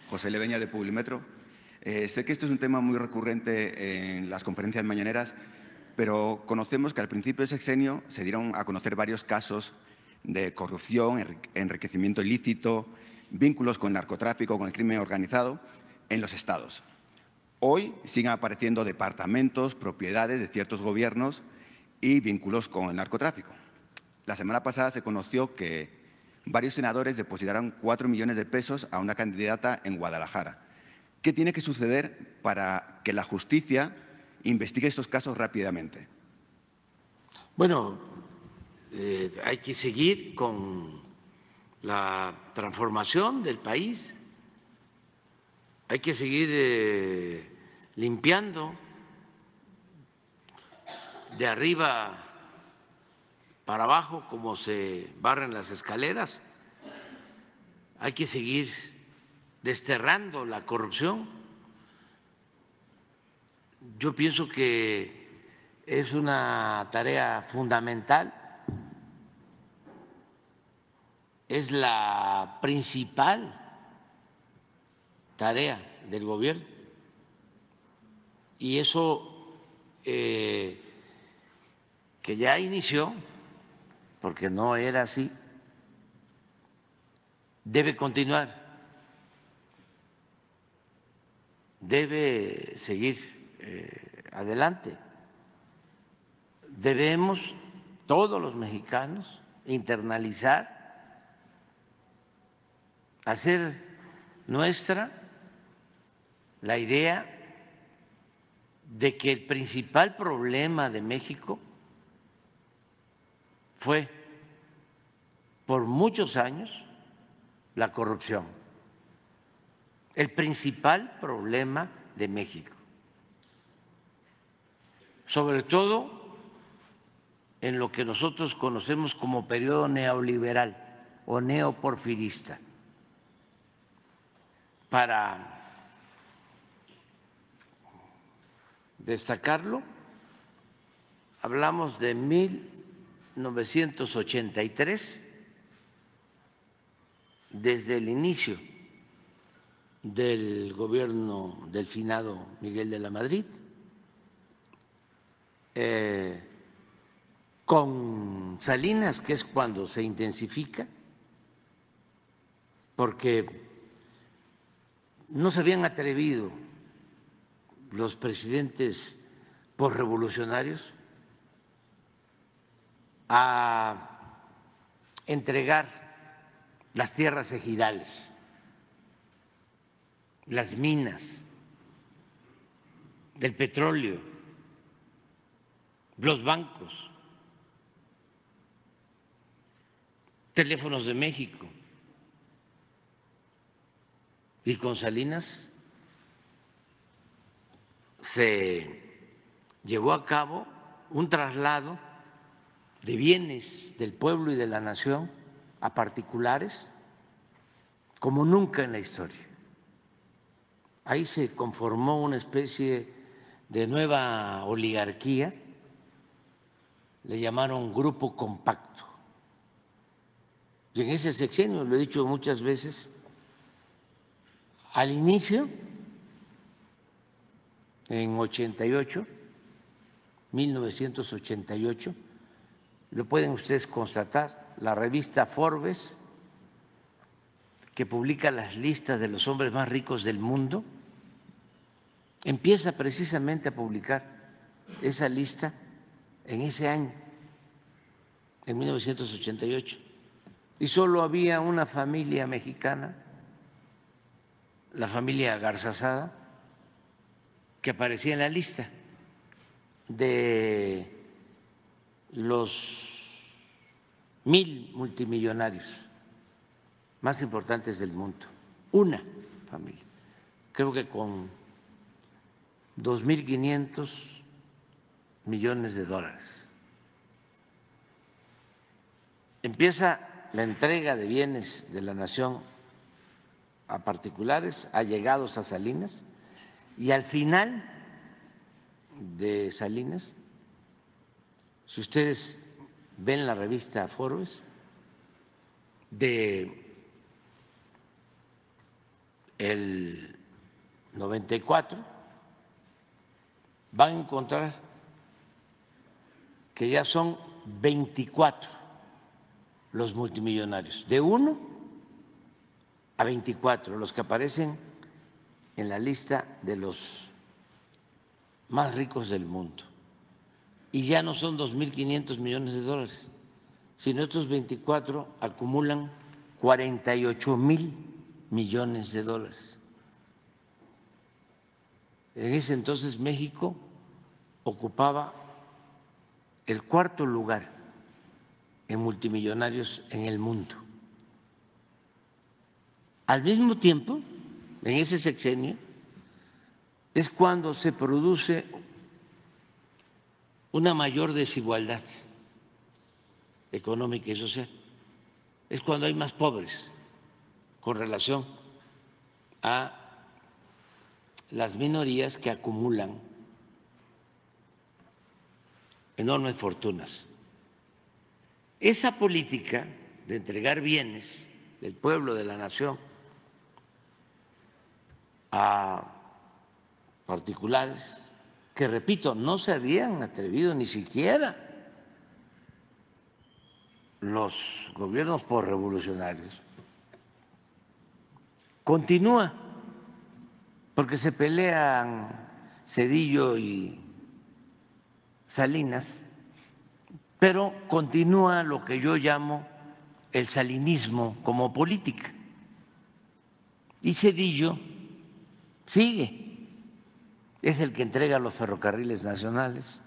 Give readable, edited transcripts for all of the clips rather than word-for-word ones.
José Leveña, de Publimetro. Sé que esto es un tema muy recurrente en las conferencias mañaneras, pero conocemos que al principio del sexenio se dieron a conocer varios casos de corrupción, enriquecimiento ilícito, vínculos con el narcotráfico, con el crimen organizado en los estados. Hoy siguen apareciendo departamentos, propiedades de ciertos gobiernos y vínculos con el narcotráfico. La semana pasada se conoció que varios senadores depositaron 4 millones de pesos a una candidata en Guadalajara. ¿Qué tiene que suceder para que la justicia investigue estos casos rápidamente? Bueno, hay que seguir con la transformación del país, hay que seguir limpiando de arriba para abajo como se barren las escaleras, hay que seguir desterrando la corrupción. Yo pienso que es una tarea fundamental, es la principal tarea del gobierno y eso que ya inició, porque no era así, debe continuar, debe seguir adelante. Debemos, todos los mexicanos, internalizar, hacer nuestra la idea de que el principal problema de México fue por muchos años la corrupción, el principal problema de México, sobre todo en lo que nosotros conocemos como periodo neoliberal o neoporfirista. Para destacarlo, hablamos de 1983, desde el inicio del gobierno del finado Miguel de la Madrid, con Salinas, que es cuando se intensifica, porque no se habían atrevido los presidentes posrevolucionarios a entregar las tierras ejidales, las minas, el petróleo, los bancos, Teléfonos de México. Y con Salinas se llevó a cabo un traslado de bienes del pueblo y de la nación a particulares como nunca en la historia. Ahí se conformó una especie de nueva oligarquía, le llamaron Grupo Compacto. Y en ese sexenio, lo he dicho muchas veces, al inicio, en 1988, lo pueden ustedes constatar, la revista Forbes, que publica las listas de los hombres más ricos del mundo, empieza precisamente a publicar esa lista en ese año, en 1988, y solo había una familia mexicana, la familia Garzazada, que aparecía en la lista de los 1000 multimillonarios más importantes del mundo. Una familia, creo que con 2.500 millones de dólares. Empieza la entrega de bienes de la nación a particulares, allegados a Salinas, y al final de Salinas, si ustedes ven la revista Forbes, de el 94, van a encontrar que ya son 24 los multimillonarios, de 1 a 24, los que aparecen en la lista de los más ricos del mundo. Y ya no son 2.500 millones de dólares, sino estos 24 acumulan 48.000 millones de dólares. En ese entonces México ocupaba el 4.º lugar en multimillonarios en el mundo. Al mismo tiempo, en ese sexenio, es cuando se produce una mayor desigualdad económica y social. Es cuando hay más pobres con relación a las minorías que acumulan enormes fortunas. Esa política de entregar bienes del pueblo, de la nación, a particulares que, repito, no se habían atrevido ni siquiera los gobiernos posrevolucionarios, continúa, porque se pelean Zedillo y Salinas, pero continúa lo que yo llamo el salinismo como política. Y Zedillo sigue, es el que entrega los ferrocarriles nacionales,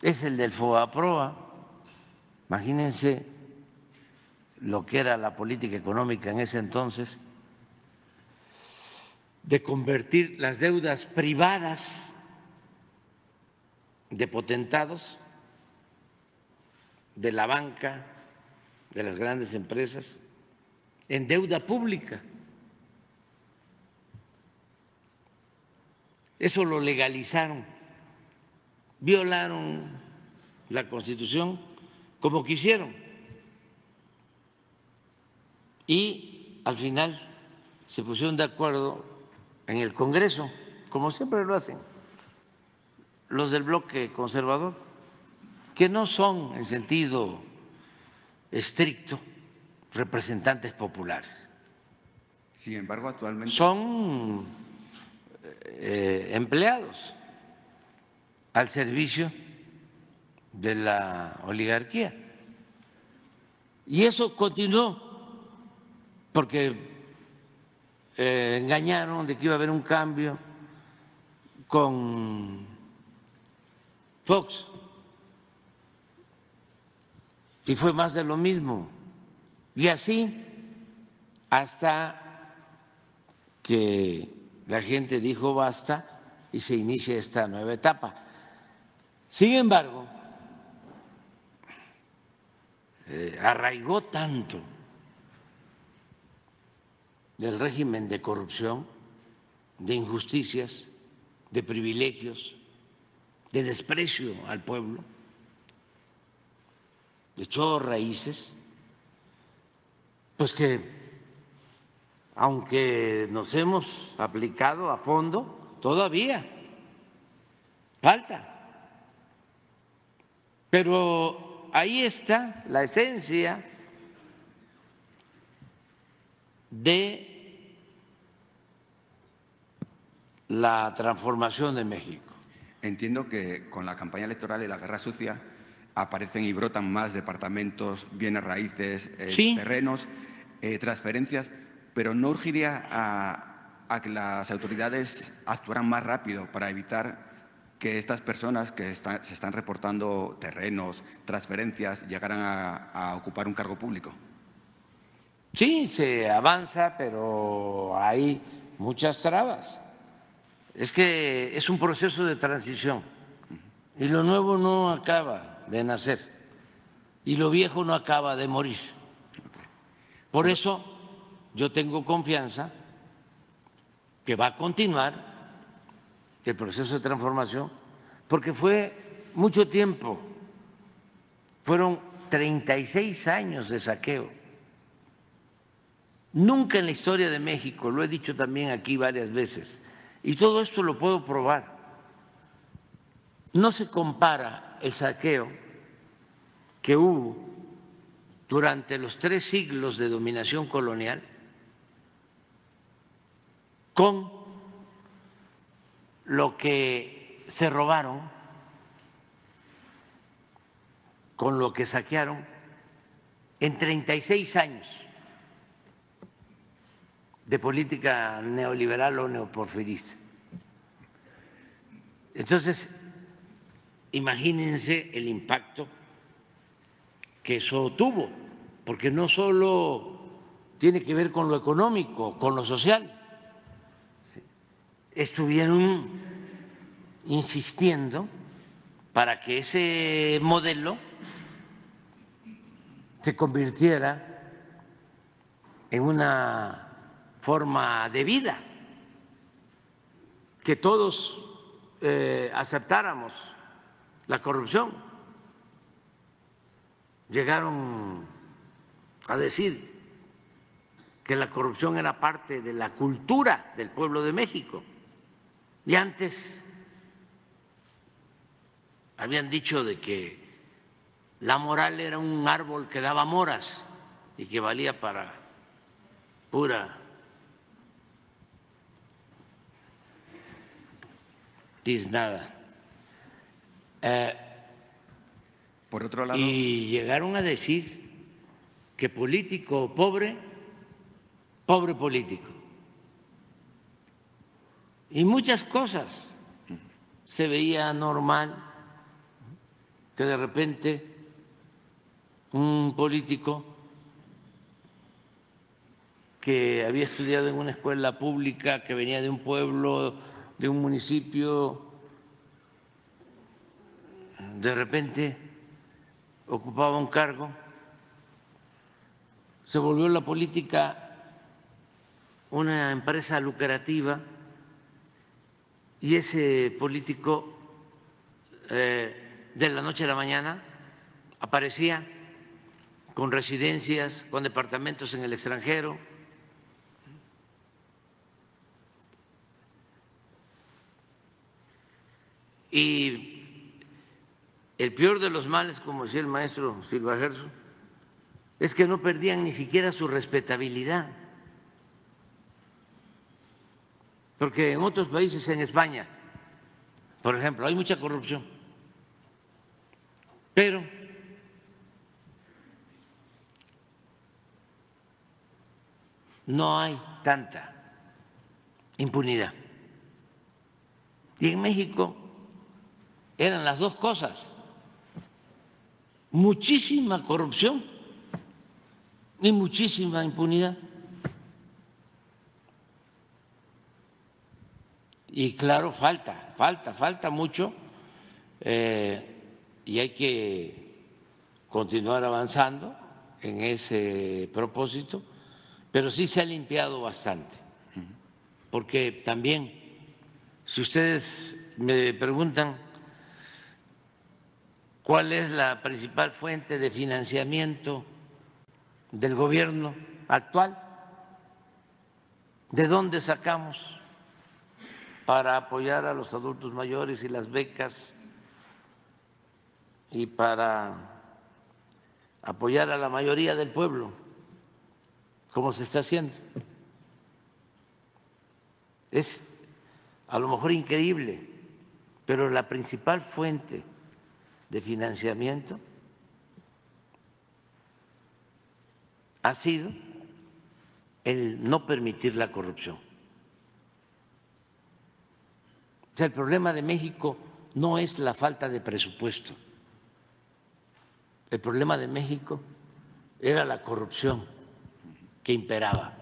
es el del FOBAPROA. Imagínense lo que era la política económica en ese entonces, de convertir las deudas privadas de potentados, de la banca, de las grandes empresas, en deuda pública. Eso lo legalizaron, violaron la Constitución como quisieron y al final se pusieron de acuerdo en el Congreso, como siempre lo hacen los del bloque conservador, que no son en sentido estricto representantes populares. Sin embargo, actualmente son empleados al servicio de la oligarquía. Y eso continuó, porque engañaron de que iba a haber un cambio con Fox, y fue más de lo mismo. Y así hasta que la gente dijo basta y se inicia esta nueva etapa. Sin embargo, arraigó tanto del régimen de corrupción, de injusticias, de privilegios, de desprecio al pueblo, echó raíces, pues que aunque nos hemos aplicado a fondo, todavía falta. Pero ahí está la esencia de la transformación de México. Entiendo que con la campaña electoral y la guerra sucia aparecen y brotan más departamentos, bienes raíces, sí, terrenos, transferencias, pero ¿no urgiría a que las autoridades actuaran más rápido para evitar que estas personas que se están reportando terrenos, transferencias, llegaran a ocupar un cargo público? Sí, se avanza, pero hay muchas trabas. Es que es un proceso de transición y lo nuevo no acaba de nacer y lo viejo no acaba de morir. Por eso yo tengo confianza que va a continuar el proceso de transformación, porque fue mucho tiempo, fueron 36 años de saqueo Nunca en la historia de México, lo he dicho también aquí varias veces, y todo esto lo puedo probar, no se compara el saqueo que hubo durante los 3 siglos de dominación colonial con lo que se robaron, con lo que saquearon en 36 años de política neoliberal o neoporfirista. Entonces, imagínense el impacto que eso tuvo, porque no solo tiene que ver con lo económico, con lo social. Estuvieron insistiendo para que ese modelo se convirtiera en una forma de vida, que todos aceptáramos la corrupción. Llegaron a decir que la corrupción era parte de la cultura del pueblo de México. Y antes habían dicho de que la moral era un árbol que daba moras y que valía para pura tiznada. Por otro lado, Y llegaron a decir que político pobre, pobre político. Y muchas cosas se veía normal que de repente un político que había estudiado en una escuela pública, que venía de un pueblo, de un municipio, de repente ocupaba un cargo, se volvió la política una empresa lucrativa y ese político de la noche a la mañana aparecía con residencias, con departamentos en el extranjero. Y el peor de los males, como decía el maestro Silva Gerso, es que no perdían ni siquiera su respetabilidad. Porque en otros países, en España, por ejemplo, hay mucha corrupción, pero no hay tanta impunidad. Y en México eran las dos cosas, muchísima corrupción y muchísima impunidad. Y claro, falta mucho y hay que continuar avanzando en ese propósito, pero sí se ha limpiado bastante, porque también, si ustedes me preguntan cuál es la principal fuente de financiamiento del gobierno actual, ¿de dónde sacamos para apoyar a los adultos mayores y las becas y para apoyar a la mayoría del pueblo, como se está haciendo? Es a lo mejor increíble, pero la principal fuente de financiamiento ha sido el no permitir la corrupción. O sea, el problema de México no es la falta de presupuesto. El problema de México era la corrupción que imperaba.